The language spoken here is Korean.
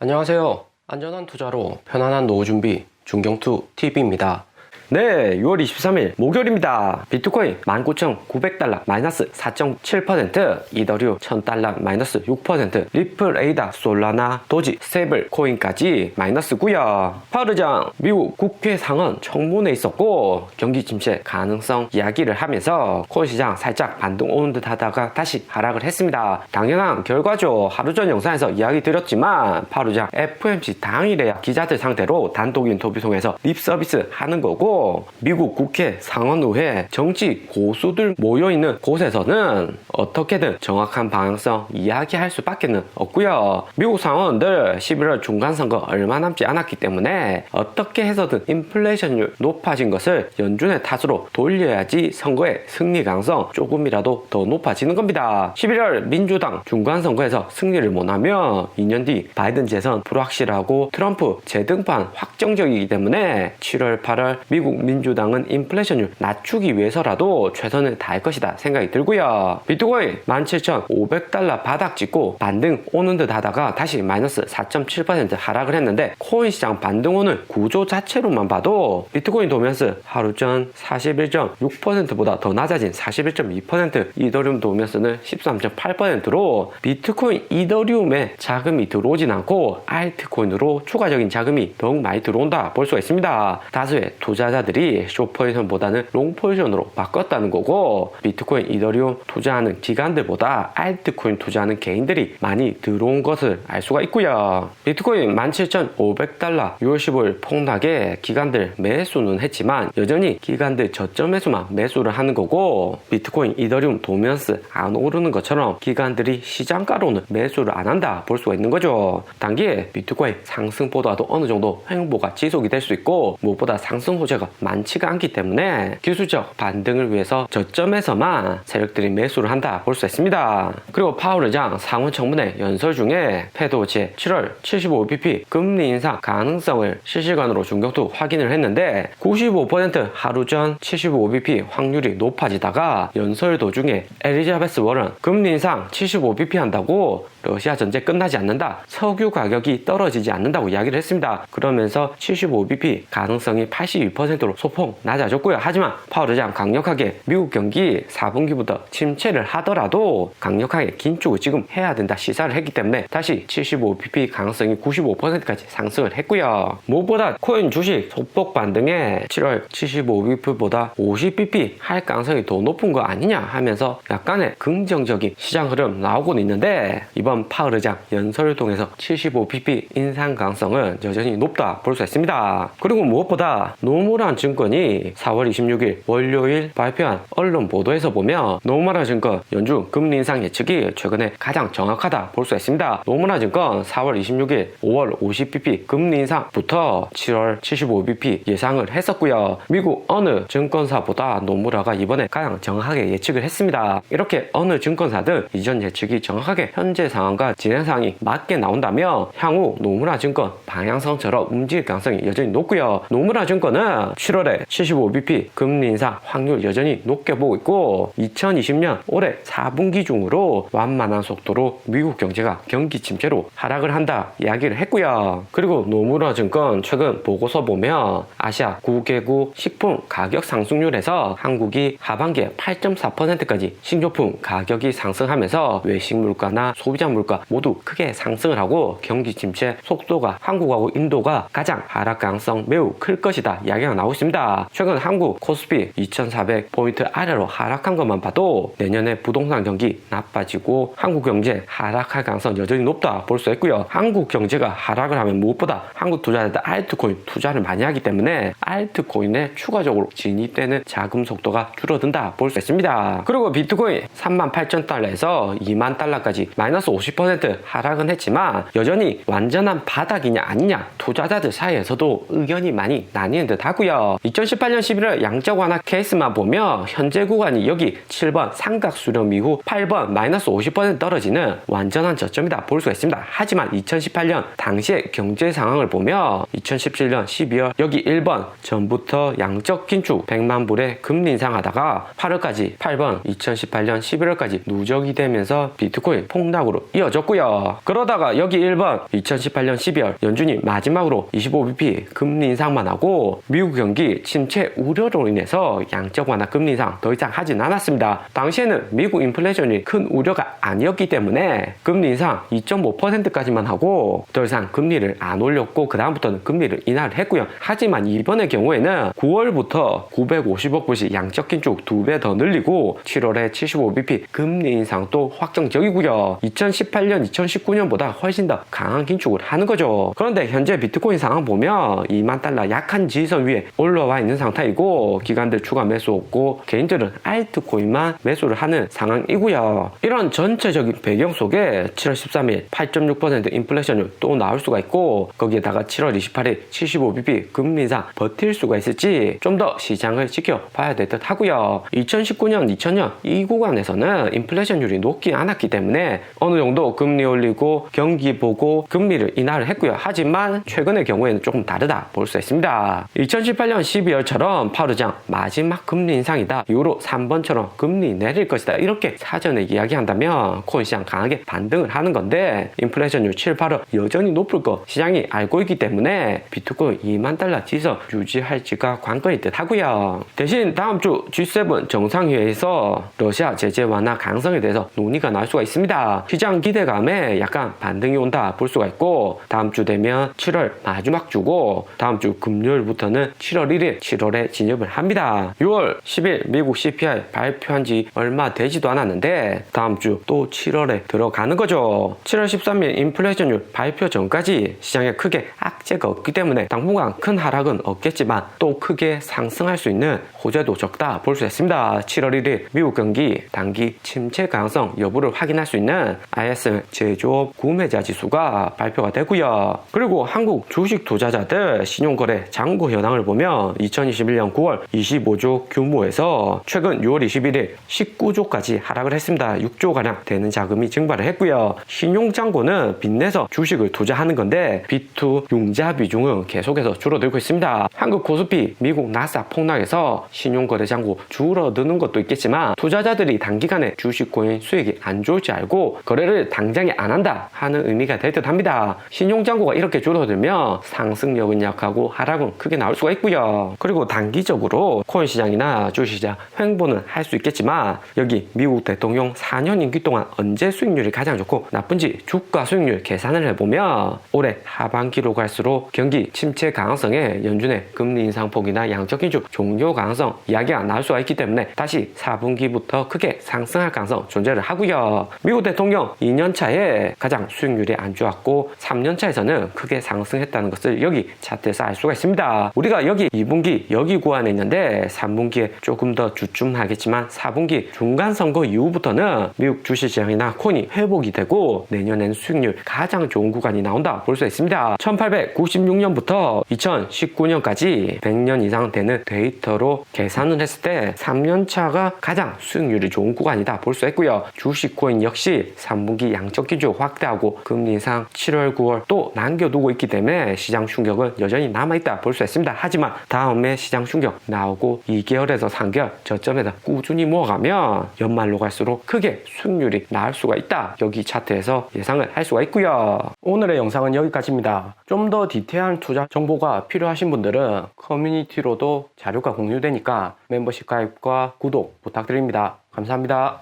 안녕하세요. 안전한 투자로 편안한 노후 준비 중경투 TV입니다. 네, 6월 23일 목요일입니다. 비트코인 19,900달러 마이너스 4.7%, 이더리움 1,000달러 마이너스 6%, 리플, 에이다, 솔라나, 도지, 스테이블 코인까지 마이너스고요. 파월 의장 미국 국회 상원 청문회에 있었고 경기 침체 가능성 이야기를 하면서 코인 시장 살짝 반등 오는 듯 하다가 다시 하락을 했습니다. 당연한 결과죠. 하루 전 영상에서 이야기 드렸지만 파월 의장 FOMC 당일에야 기자들 상대로 단독 인터뷰 통해서 립 서비스 하는 거고, 미국 국회 상원의회 정치 고수들 모여있는 곳에서는 어떻게든 정확한 방향성 이야기할 수밖에 없고요. 미국 상원들 11월 중간선거 얼마 남지 않았기 때문에 어떻게 해서든 인플레이션율 높아진 것을 연준의 탓으로 돌려야지 선거의 승리 가능성 조금이라도 더 높아지는 겁니다. 11월 민주당 중간선거에서 승리를 못하면 2년 뒤 바이든 재선 불확실하고 트럼프 재등판 확정적이기 때문에 7월 8월 미국 민주당은 인플레이션율 낮추기 위해서라도 최선을 다할 것이다 생각이 들고요. 비트코인 17,500달러 바닥 찍고 반등 오는 듯 하다가 다시 마이너스 4.7% 하락을 했는데, 코인 시장 반등 오는 구조 자체로만 봐도 비트코인 도면스 하루 전 41.6%보다 더 낮아진 41.2%, 이더리움 도면스는 13.8%로 비트코인 이더리움에 자금이 들어오진 않고 알트코인으로 추가적인 자금이 더욱 많이 들어온다 볼 수가 있습니다. 다수의 투자자들이 숏포지션보다는 롱포지션으로 바꿨다는 거고, 비트코인 이더리움 투자하는 기관들보다 알트코인 투자하는 개인들이 많이 들어온 것을 알 수가 있고요. 비트코인 17,500달러 6월 15일 폭락에 기관들 매수는 했지만 여전히 기관들 저점 매수만 매수를 하는 거고, 비트코인 이더리움 도면스 안 오르는 것처럼 기관들이 시장가로는 매수를 안 한다 볼 수가 있는 거죠. 단기에 비트코인 상승보다도 어느 정도 횡보가 지속이 될 수 있고, 무엇보다 상승 호재가 많지가 않기 때문에 기술적 반등을 위해서 저점에서만 세력들이 매수를 한다 볼 수 있습니다. 그리고 파월 의장 상원 청문회 연설 중에 페드 제 7월 75bp 금리 인상 가능성을 실시간으로 중격투 확인을 했는데 95% 하루 전 75bp 확률이 높아지다가 연설 도중에 엘리자베스 워런 금리 인상 75bp 한다고 러시아 전쟁 끝나지 않는다, 석유 가격이 떨어지지 않는다고 이야기를 했습니다. 그러면서 75bp 가능성이 82%로 소폭 낮아졌고요. 하지만 파월 의장 강력하게 미국 경기 4분기부터 침체를 하더라도 강력하게 긴축을 지금 해야 된다 시사를 했기 때문에 다시 75bp 가능성이 95%까지 상승을 했고요. 무엇보다 코인 주식 소폭 반등에 7월 75bp보다 50bp 할 가능성이 더 높은 거 아니냐 하면서 약간의 긍정적인 시장 흐름 나오고 있는데, 이번 파월 의장 연설을 통해서 75bp 인상 가능성은 여전히 높다 볼 수 있습니다. 그리고 무엇보다 노무라 증권이 4월 26일 월요일 발표한 언론 보도에서 보면 노무라 증권 연준 금리 인상 예측이 최근에 가장 정확하다 볼 수 있습니다. 노무라 증권 4월 26일 5월 50bp 금리 인상부터 7월 75bp 예상을 했었고요. 미국 어느 증권사보다 노무라가 이번에 가장 정확하게 예측을 했습니다. 이렇게 어느 증권사든 이전 예측이 정확하게 현재 상황과 진행 상황이 맞게 나온다면 향후 노무라 증권 방향성처럼 움직일 가능성이 여전히 높고요. 노무라 증권은 7월에 75bp 금리 인상 확률 여전히 높게 보고 있고, 2020년 올해 4분기 중으로 완만한 속도로 미국 경제가 경기 침체로 하락을 한다 이야기를 했고요. 그리고 노무라 증권 최근 보고서 보면 아시아 9개국 식품 가격 상승률에서 한국이 하반기에 8.4%까지 식료품 가격이 상승하면서 외식 물가나 소비자 물가 모두 크게 상승을 하고 경기 침체 속도가 한국하고 인도가 가장 하락 가능성 매우 클 것이다 이야기가 나오고 있습니다. 최근 한국 코스피 2400포인트 아래로 하락한 것만 봐도 내년에 부동산 경기 나빠지고 한국 경제 하락할 가능성 여전히 높다 볼 수 있고요. 한국 경제가 하락을 하면 무엇보다 한국 투자자들 알트코인 투자를 많이 하기 때문에 알트코인에 추가적으로 진입되는 자금 속도가 줄어든다 볼 수 있습니다. 그리고 비트코인 38,000달러에서 2만 달러까지 마이너스 50% 하락은 했지만 여전히 완전한 바닥이냐 아니냐 투자자들 사이에서도 의견이 많이 나뉘는 듯 하고요. 2018년 11월 양적 완화 케이스만 보면 현재 구간이 여기 7번 삼각 수렴 이후 8번 마이너스 50% 떨어지는 완전한 저점이다 볼 수가 있습니다. 하지만 2018년 당시의 경제 상황을 보면 2017년 12월 여기 1번 전부터 양적 긴축 100만 불의 금리 인상하다가 8월까지 8번 2018년 11월까지 누적이 되면서 비트코인 폭락으로 이어졌고요. 그러다가 여기 1번 2018년 12월 연준이 마지막으로 25bp 금리 인상만 하고 미국 경기 침체 우려로 인해서 양적 완화 금리 인상 더 이상 하진 않았습니다. 당시에는 미국 인플레이션이 큰 우려가 아니었기 때문에 금리 인상 2.5%까지만 하고 더 이상 금리를 안 올렸고 그 다음부터는 금리를 인하를 했고요. 하지만 이번의 경우에는 9월부터 950억 불씩 양적 긴축 2배 더 늘리고 7월에 75bp 금리 인상도 확정적이고요. 2018년, 2019년보다 훨씬 더 강한 긴축을 하는 거죠. 그런데 현재 비트코인 상황 보면 2만 달러 약한 지지선 위에 올라와 있는 상태이고 기관들 추가 매수 없고 개인들은 알트코인만 매수를 하는 상황이고요. 이런 전체적인 배경 속에 7월 13일 8.6% 인플레이션율 또 나올 수가 있고 거기에다가 7월 28일 75bp 금리 인상 버틸 수가 있을지 좀 더 시장을 지켜봐야 될 듯 하고요. 2019년, 2000년 이 구간에서는 인플레이션율이 높지 않았기 때문에 어느 정도 금리 올리고 경기 보고 금리를 인하를 했고요. 하지만 최근의 경우에는 조금 다르다 볼 수 있습니다. 2018년 12월처럼 파월의장 마지막 금리 인상이다. 이후로 3번처럼 금리 내릴 것이다. 이렇게 사전에 이야기한다면 코인 시장 강하게 반등을 하는 건데 인플레이션율 7, 8월 여전히 높을 거 시장이 알고 있기 때문에 비트코인 2만 달러 지서 유지할지가 관건일 듯 하고요. 대신 다음 주 G7 정상회의에서 러시아 제재 완화 가능성에 대해서 논의가 나올 수가 있습니다. 시장 기대감에 약간 반등이 온다 볼 수가 있고 다음 주 되면 7월 마지막 주고 다음 주 금요일부터는 7월 1일 7월에 진입을 합니다. 6월 10일 미국 CPI 발표한 지 얼마 되지도 않았는데 다음 주 또 7월에 들어가는 거죠. 7월 13일 인플레이션율 발표 전까지 시장에 크게 악재가 없기 때문에 당분간 큰 하락은 없겠지만 또 크게 상승할 수 있는 호재도 적다 볼 수 있습니다. 7월 1일 미국 경기 단기 침체 가능성 여부를 확인할 수 있는 ISM 제조업 구매자 지수가 발표가 되고요. 그리고 한국 주식 투자자들 신용거래 잔고 현황을 보면 2021년 9월 25조 규모에서 최근 6월 21일 19조까지 하락을 했습니다. 6조가량 되는 자금이 증발을 했고요. 신용잔고는 빚내서 주식을 투자하는 건데 B2 융자 비중은 계속해서 줄어들고 있습니다. 한국 코스피, 미국 나스닥 폭락에서 신용거래 잔고 줄어드는 것도 있겠지만 투자자들이 단기간에 주식코인 수익이 안 좋을지 알고 거래를 당장에 안 한다 하는 의미가 될 듯 합니다. 신용잔고가 이렇게 줄어들면 상승력은 약하고 하락은 크게 나올 수가 있고요. 그리고 단기적으로 코인 시장이나 주식시장 횡보는 할 수 있겠지만 여기 미국 대통령 4년 임기 동안 언제 수익률이 가장 좋고 나쁜지 주가 수익률 계산을 해보면 올해 하반기로 갈수록 경기 침체 가능성에 연준의 금리 인상폭이나 양적 긴축 종료 가능성 이야기가 나올 수가 있기 때문에 다시 4분기부터 크게 상승할 가능성 존재를 하고요. 미국 대통령 2년차에 가장 수익률이 안 좋았고 3년차에서는 크게 상승했다는 것을 여기 차트에서 알 수가 있습니다. 우리가 여기 2분기 여기 구간에 있는데 3분기에 조금 더 주춤하겠지만 4분기 중간 선거 이후부터는 미국 주식시장이나 코인이 회복이 되고 내년에는 수익률 가장 좋은 구간이 나온다 볼 수 있습니다. 1896년부터 2019년까지 100년 이상 되는 데이터로 계산을 했을 때 3년차가 가장 수익률이 좋은 구간이다 볼 수 있고요. 주식 코인 역시 3분기 양적 기조 확대하고 금리 인상 7월 9월 또 남겨두고 있기 때문에 시장 충격은 여전히 남아있다 볼 수 있습니다. 하지만 다음에 시장 충격 나오고 2개월에서 3개월 저점에서 꾸준히 모아가면 연말로 갈수록 크게 수익률이 나올 수가 있다. 여기 차트에서 예상을 할 수가 있고요. 오늘의 영상은 여기까지입니다. 좀 더 디테일한 투자 정보가 필요하신 분들은 커뮤니티로도 자료가 공유되니까 멤버십 가입과 구독 부탁드립니다. 감사합니다.